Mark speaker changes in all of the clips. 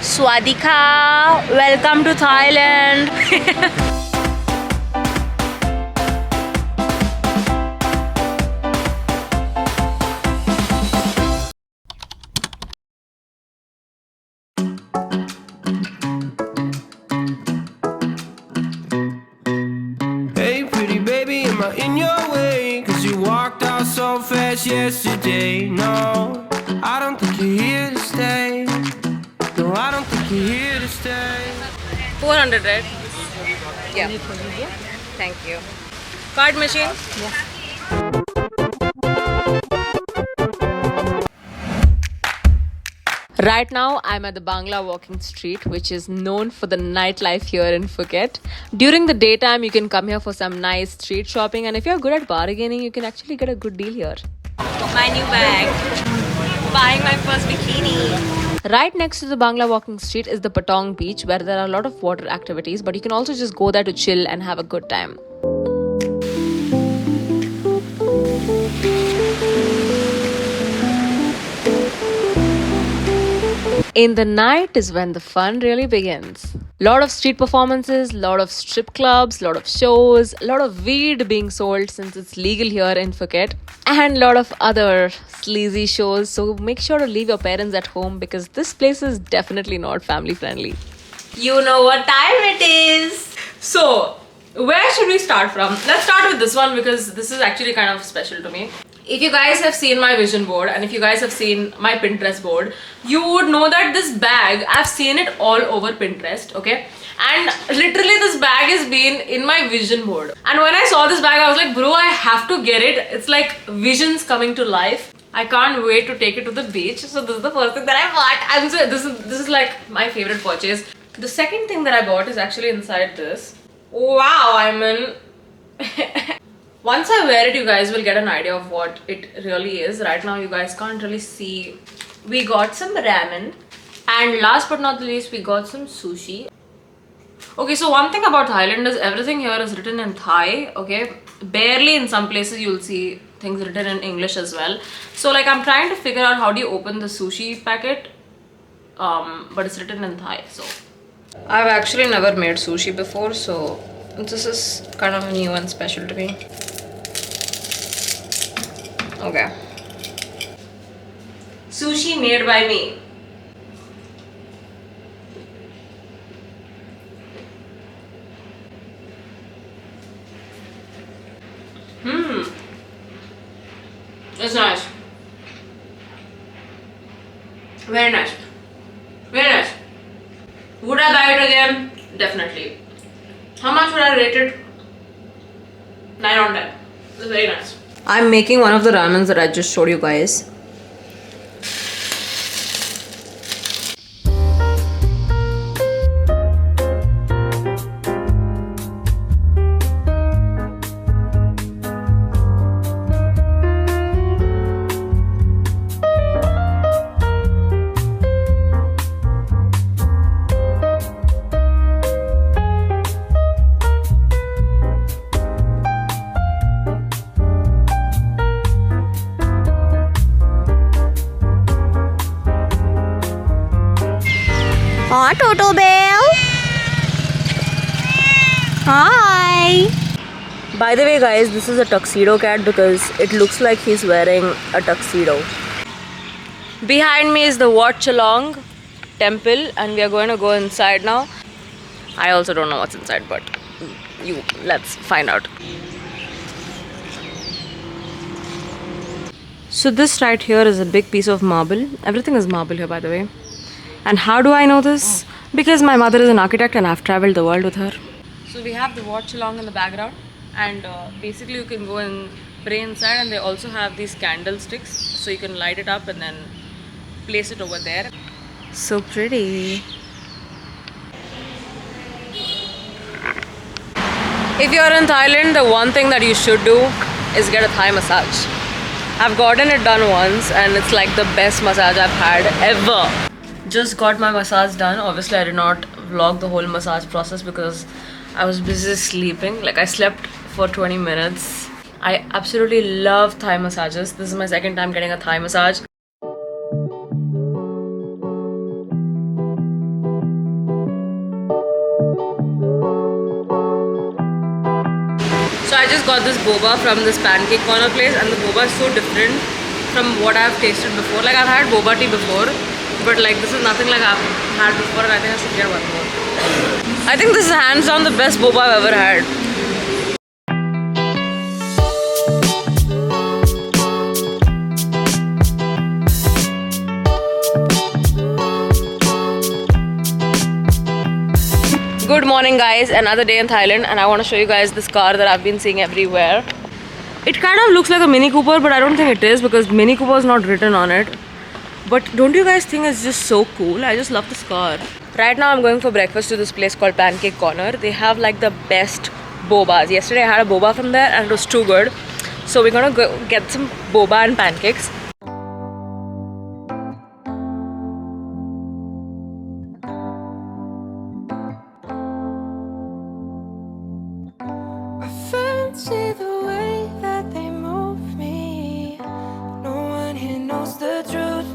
Speaker 1: Swadika, welcome to Thailand.
Speaker 2: Hey pretty baby, am I in your way? Cause you walked out so fast yesterday. No, I don't think you're here to stay. No, I don't think you're here to stay.
Speaker 1: 400, right? Yeah. Thank you. Card machine? Right now, I'm at the Bangla Walking Street, which is known for the nightlife here in Phuket. During the daytime, you can come here for some nice street shopping, and if you're good at bargaining, you can actually get a good deal here. My new bag. Buying my first bikini. Right next to the Bangla Walking Street is the Patong Beach, where there are a lot of water activities, but you can also just go there to chill and have a good time. In the night is when the fun really begins. Lot of street performances, lot of strip clubs, lot of shows, lot of weed being sold since it's legal here in Phuket, and lot of other sleazy shows. So make sure to leave your parents at home because this place is definitely not family friendly. You know what time it is. So, where should we start from? Let's start with this one because this is actually kind of special to me. If you guys have seen my vision board and if you guys have seen my Pinterest board, you would know that this bag, I've seen it all over Pinterest, okay? And literally this bag has been in my vision board. And when I saw this bag, I was like, bro, I have to get it. It's like visions coming to life. I can't wait to take it to the beach. So this is the first thing that I bought. And so this is like my favorite purchase. The second thing that I bought is actually inside this. Wow, I mean... Once I wear it, you guys will get an idea of what it really is. Right now, you guys can't really see. We got some ramen. And last but not the least, we got some sushi. Okay, so one thing about Thailand is everything here is written in Thai, okay? Barely in some places you'll see things written in English as well. So like I'm trying to figure out how do you open the sushi packet. But it's written in Thai, so. I've actually never made sushi before, so this is kind of new and special to me. Okay. Sushi made by me. It's nice. Very nice. Very nice. Would I buy it again? Definitely. How much would I rate it? 9 on 10. It's very nice. I'm making one of the ramens that I just showed you guys.
Speaker 3: Hi, Toto Bell. Hi.
Speaker 1: By the way guys, this is a tuxedo cat because it looks like he's wearing a tuxedo. Behind me is the Wat Chalong temple and we are going to go inside now. I also don't know what's inside, but let's find out. So this right here is a big piece of marble. Everything is marble here, by the way. And how do I know this? Because my mother is an architect and I've traveled the world with her. So we have the Wat Chalong in the background, and basically you can go and pray inside, and they also have these candlesticks so you can light it up and then place it over there. So pretty. If you're in Thailand, the one thing that you should do is get a Thai massage. I've gotten it done once and it's like the best massage I've had ever. Just got my massage done. Obviously I did not vlog the whole massage process because I was busy sleeping. Like I slept for 20 minutes. I absolutely love Thai massages. This is my second time getting a Thai massage. just got this boba from this pancake corner place, and the boba is so different from what I've tasted before. Like I've had boba tea before, but like this is nothing like I've had before, and I think I should get one more. I think this is hands down the best boba I've ever had. Good morning guys, another day in Thailand, and I want to show you guys this car that I've been seeing everywhere. It kind of looks like a Mini Cooper, but I don't think it is because Mini Cooper is not written on it. But don't you guys think it's just so cool? I just love this car. Right now I'm going for breakfast to this place called Pancake Corner. They have like the best bobas. Yesterday I had a boba from there and it was too good. So we're gonna go get some boba and pancakes.
Speaker 2: See the way that they move me. No one here knows the truth.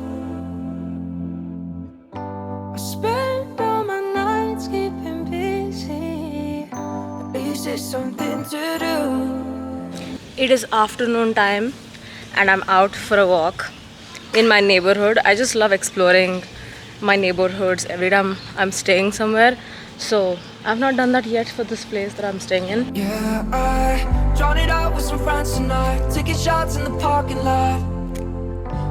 Speaker 2: I spend all my nights keeping busy. At least there's something to do.
Speaker 1: It is afternoon time and I'm out for a walk in my neighborhood. I just love exploring my neighborhoods every time I'm staying somewhere. So I've not done that yet for this place that I'm staying in.
Speaker 2: Yeah, I drown it out with some friends tonight. Taking shots in the parking lot.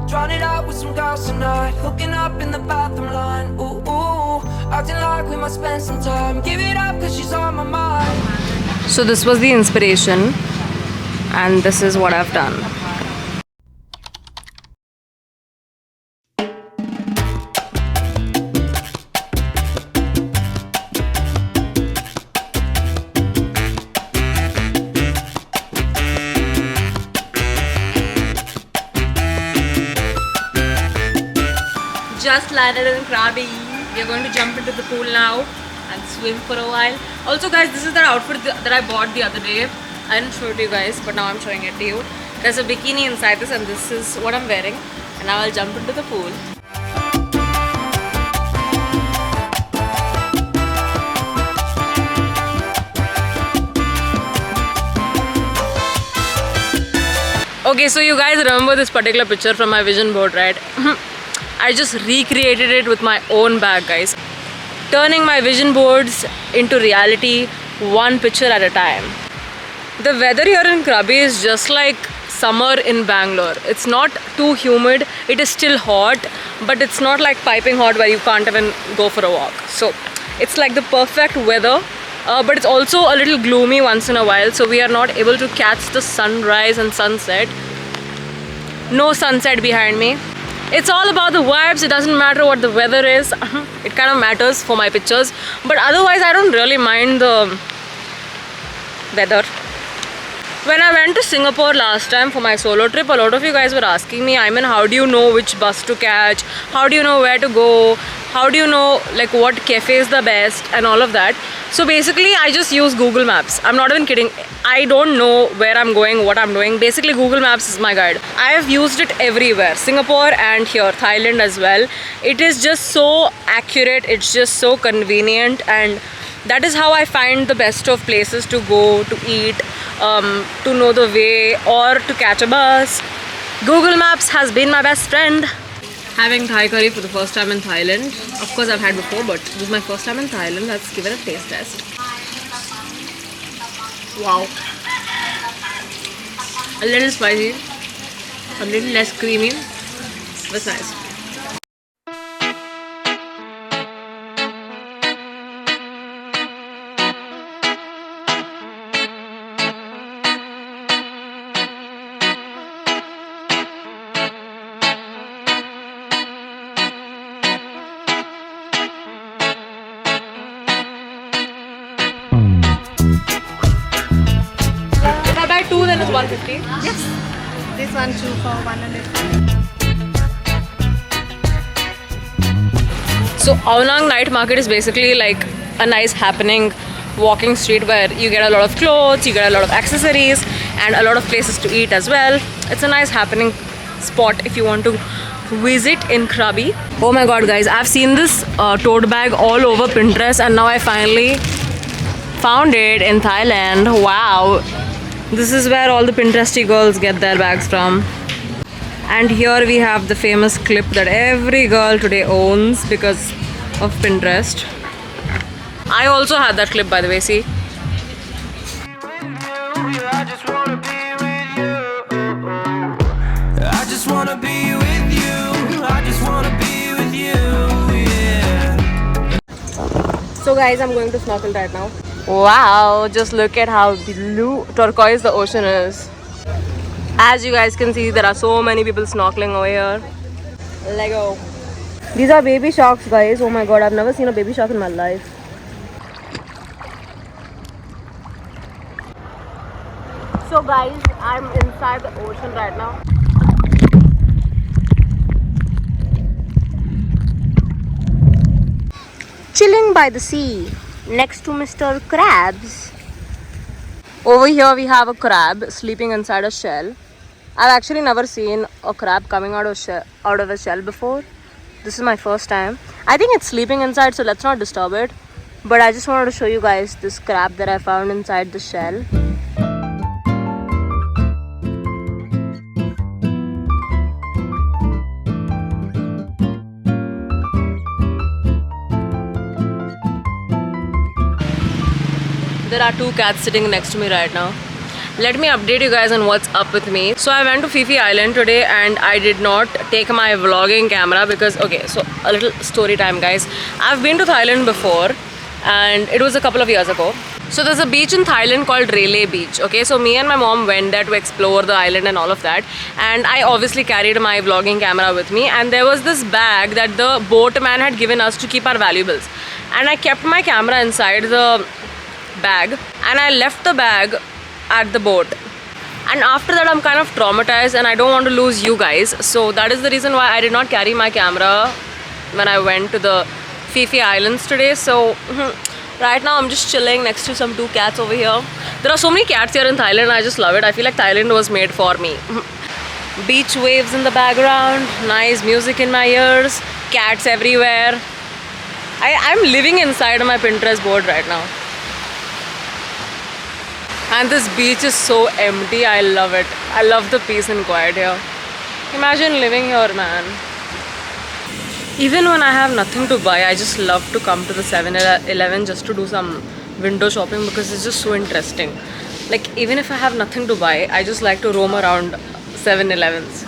Speaker 2: Drown it out with some girls tonight. Hooking up in the bathroom line. Ooh, ooh, acting like we might spend some time. Give it up cause she's on my mind.
Speaker 1: So this was the inspiration and this is what I've done. Just landed in Krabi. We are going to jump into the pool now and swim for a while. Also guys, this is the outfit that I bought the other day. I didn't show it to you guys, but now I'm showing it to you. There's a bikini inside this and this is what I'm wearing. And now I'll jump into the pool. Okay, so you guys remember this particular picture from my vision board, right? I just recreated it with my own bag, guys. Turning my vision boards into reality, one picture at a time. The weather here in Krabi is just like summer in Bangalore. It's not too humid, it is still hot, but it's not like piping hot where you can't even go for a walk. So it's like the perfect weather, but it's also a little gloomy once in a while, so we are not able to catch the sunrise and sunset. No sunset behind me. It's all about the vibes. It doesn't matter what the weather is. It kind of matters for my pictures, but otherwise I don't really mind the weather. When I went to Singapore last time for my solo trip, a lot of you guys were asking me, I mean, how do you know which bus to catch? How do you know where to go? How do you know like what cafe is the best and all of that? So basically I just use Google Maps. I'm not even kidding. I don't know where I'm going, what I'm doing. Basically Google Maps is my guide. I have used it everywhere, Singapore and here, Thailand as well. It is just so accurate, it's just so convenient, and that is how I find the best of places to go, to eat, to know the way, or to catch a bus. Google Maps has been my best friend. Having Thai curry for the first time in Thailand. Of course I've had before, but this is my first time in Thailand. Let's give it a taste test. Wow. A little spicy, a little less creamy. That's nice. If I buy two, then it's 150.
Speaker 3: Yes. This one too for 100.
Speaker 1: So Aonang Night Market is basically like a nice happening walking street where you get a lot of clothes, you get a lot of accessories and a lot of places to eat as well. It's a nice happening spot if you want to visit in Krabi. Oh my god guys, I've seen this tote bag all over Pinterest and now I finally found it in Thailand. Wow. This is where all the Pinteresty girls get their bags from. And here we have the famous clip that every girl today owns because of Pinterest. I also had that clip, by the way, see?
Speaker 2: I just wanna be with you. I just wanna be with you. I just wanna be with you, yeah.
Speaker 1: So guys, I'm going to snorkel right now. Wow, just look at how blue turquoise the ocean is. As you guys can see, there are so many people snorkeling over here. Lego. These are baby sharks, guys. Oh my god, I've never seen a baby shark in my life. So guys, I'm inside the ocean right now. Chilling by the sea, next to Mr. Krabs. Over here we have a crab sleeping inside a shell. I've actually never seen a crab coming out of a shell before. This is my first time. I think it's sleeping inside, so let's not disturb it. But I just wanted to show you guys this crab that I found inside the shell. There are two cats sitting next to me right now. Let me update you guys on what's up with me. So I went to Phi Phi Island today and I did not take my vlogging camera because, okay, so a little story time, guys. I've been to Thailand before and it was a couple of years ago. So there's a beach in Thailand called Railay Beach, okay? So me and my mom went there to explore the island and all of that. And I obviously carried my vlogging camera with me. And there was this bag that the boatman had given us to keep our valuables. And I kept my camera inside the bag and I left the bag at the boat. And after that I'm kind of traumatized and I don't want to lose you guys. So that is the reason why I did not carry my camera when I went to the Phi Phi Islands today. So right now I'm just chilling next to some two cats over here. There are so many cats here in Thailand. I just love it. I feel like Thailand was made for me. Beach waves in the background, nice music in my ears, cats everywhere. I'm living inside my Pinterest board right now. And this beach is so empty. I love it. I love the peace and quiet here. Imagine living here, man. Even when I have nothing to buy, I just love to come to the 7-Eleven just to do some window shopping because it's just so interesting. Like, even if I have nothing to buy, I just like to roam around 7-Elevens.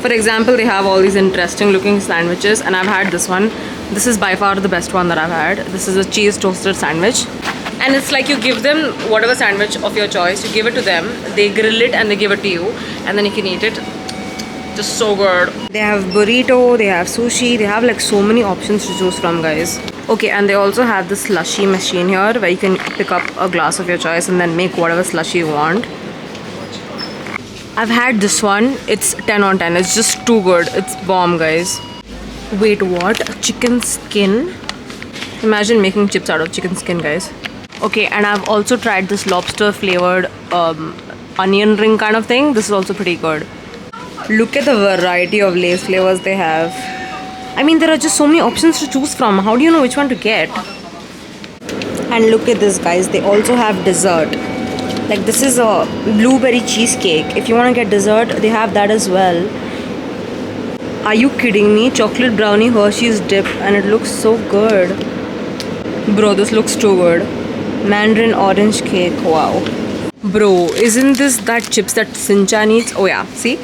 Speaker 1: For example, they have all these interesting looking sandwiches and I've had this one. This is by far the best one that I've had. This is a cheese toasted sandwich. And it's like you give them whatever sandwich of your choice, you give it to them, they grill it and they give it to you, and then you can eat it. Just so good. They have burrito, they have sushi, they have like so many options to choose from, guys. Okay, and they also have this slushy machine here where you can pick up a glass of your choice and then make whatever slushy you want. I've had this one. It's 10 on 10. It's just too good. It's bomb, guys. Wait, what? Chicken skin? Imagine making chips out of chicken skin, guys. Okay, and I've also tried this lobster flavored onion ring kind of thing. This is also pretty good. Look at the variety of Lay's flavors they have. I mean, there are just so many options to choose from. How do you know which one to get? And look at this, guys. They also have dessert. Like, this is a blueberry cheesecake. If you want to get dessert, they have that as well. Are you kidding me? Chocolate brownie Hershey's dip, and it looks so good. Bro, this looks too good. Mandarin orange cake, wow. Bro, isn't this that chips that Sinchan eats? Oh yeah, see?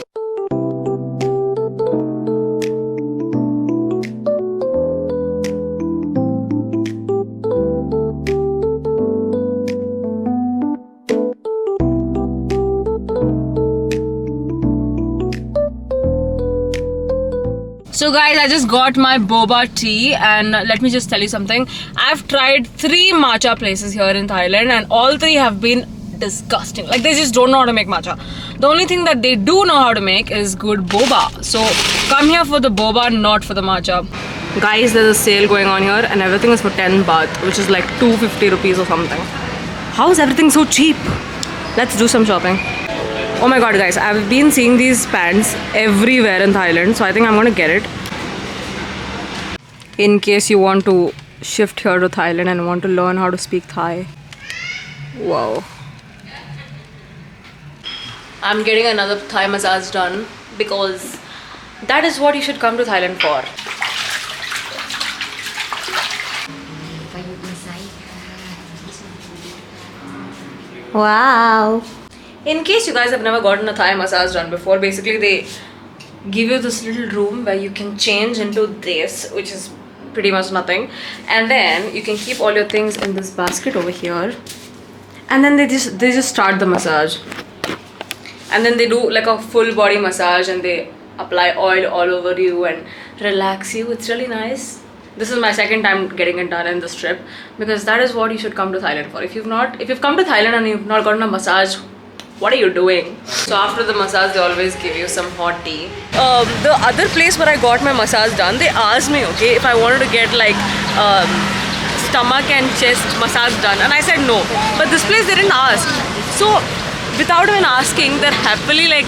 Speaker 1: So guys, I just got my boba tea and let me just tell you something. I've tried 3 matcha places here in Thailand and all 3 have been disgusting. Like, they just don't know how to make matcha. The only thing that they do know how to make is good boba. So come here for the boba, not for the matcha. Guys, there's a sale going on here and everything is for 10 baht, which is like 250 rupees or something. How is everything so cheap? Let's do some shopping. Oh my god, guys, I've been seeing these pants everywhere in Thailand, so I think I'm gonna get it. In case you want to shift here to Thailand and want to learn how to speak Thai. Wow. I'm getting another Thai massage done because that is what you should come to Thailand for. Wow. In case you guys have never gotten a Thai massage done before, basically they give you this little room where you can change into this, which is pretty much nothing, and then you can keep all your things in this basket over here, and then they just start the massage, and then they do like a full body massage and they apply oil all over you and relax you. It's really nice. This is my second time getting it done in this trip because that is what you should come to Thailand for. If you've come to Thailand and you've not gotten a massage, what are you doing? So after the massage, they always give you some hot tea. The other place where I got my massage done, they asked me, okay, if I wanted to get like stomach and chest massage done, and I said no. But this place they didn't ask. So without even asking, they're happily like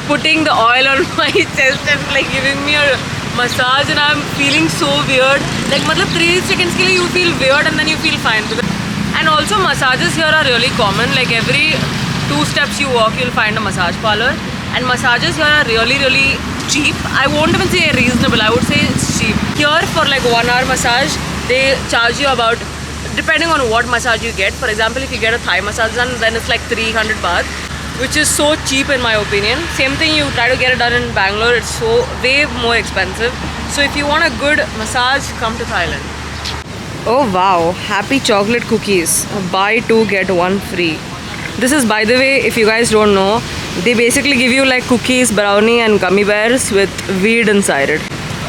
Speaker 1: putting the oil on my chest and like giving me a massage, and I'm feeling so weird. Like, 3 seconds ke liye you feel weird and then you feel fine. And also massages here are really common. Like every 2 steps you walk, you'll find a massage parlor. And massages here are really cheap. I won't even say reasonable, I would say it's cheap. Here for like 1 hour massage, they charge you about, depending on what massage you get. For example, if you get a Thai massage done, then it's like 300 baht, which is so cheap in my opinion. Same thing, you try to get it done in Bangalore, it's so way more expensive. So if you want a good massage, come to Thailand. Oh wow, happy chocolate cookies. Buy 2 get 1 free. This is, by the way, if you guys don't know, they basically give you like cookies, brownie and gummy bears with weed inside it.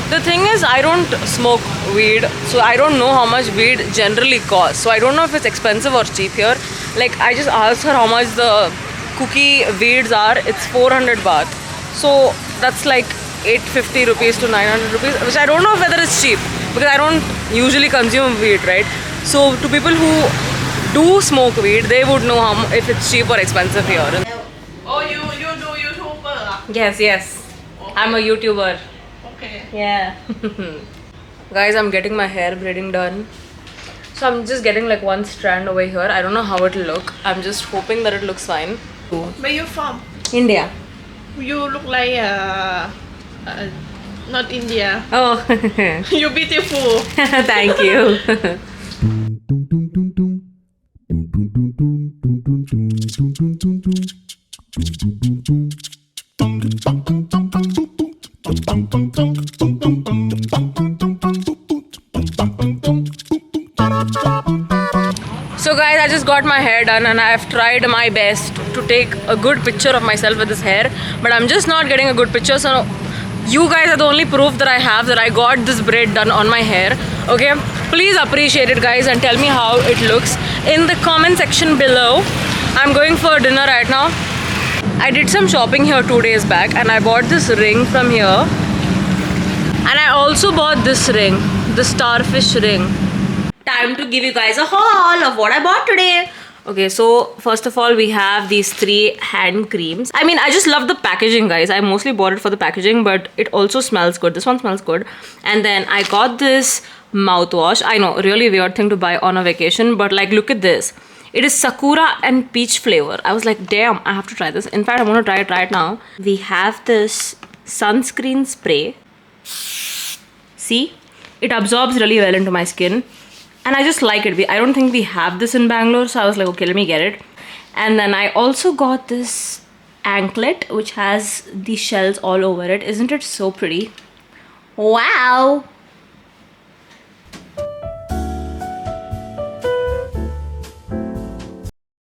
Speaker 1: The thing is, I don't smoke weed, so I don't know how much weed generally costs. So I don't know if it's expensive or cheap here. Like, I just asked her how much the cookie weeds are. It's 400 baht. So that's like 850 rupees to 900 rupees, which I don't know whether it's cheap because I don't usually consume weed, right? So to people who do smoke weed, they would know if it's cheap or expensive here.
Speaker 3: Oh, you do YouTuber?
Speaker 1: Yes.
Speaker 3: Okay.
Speaker 1: I'm a YouTuber.
Speaker 3: Okay.
Speaker 1: Yeah. Guys, I'm getting my hair braiding done. So I'm just getting like 1 strand over here. I don't know how it'll look. I'm just hoping that it looks fine.
Speaker 3: Where you from?
Speaker 1: India.
Speaker 3: You look like not India.
Speaker 1: Oh,
Speaker 3: You beautiful.
Speaker 1: thank you. So guys, I just got my hair done and I have tried my best to take a good picture of myself with this hair, but I'm just not getting a good picture. So you guys are the only proof that I have that I got this braid done on my hair. Okay, please appreciate it guys and tell me how it looks in the comment section below. I'm going for dinner right now. I did some shopping here 2 days back and I bought this ring from here, and I also bought this ring, the starfish ring. Time to give you guys a haul of what I bought today. Okay, so first of all, we have these 3 hand creams. I mean, I just love the packaging, guys. I mostly bought it for the packaging, but it also smells good. This one smells good. And then I got this mouthwash. I know, really weird thing to buy on a vacation, but like, look at this. It is sakura and peach flavor. I was like, damn, I have to try this. In fact, I'm gonna try it right now. We have this sunscreen spray. See? It absorbs really well into my skin. And I just like it. I don't think we have this in Bangalore, so I was like, okay, let me get it. And then I also got this anklet, which has the shells all over it. Isn't it so pretty? Wow!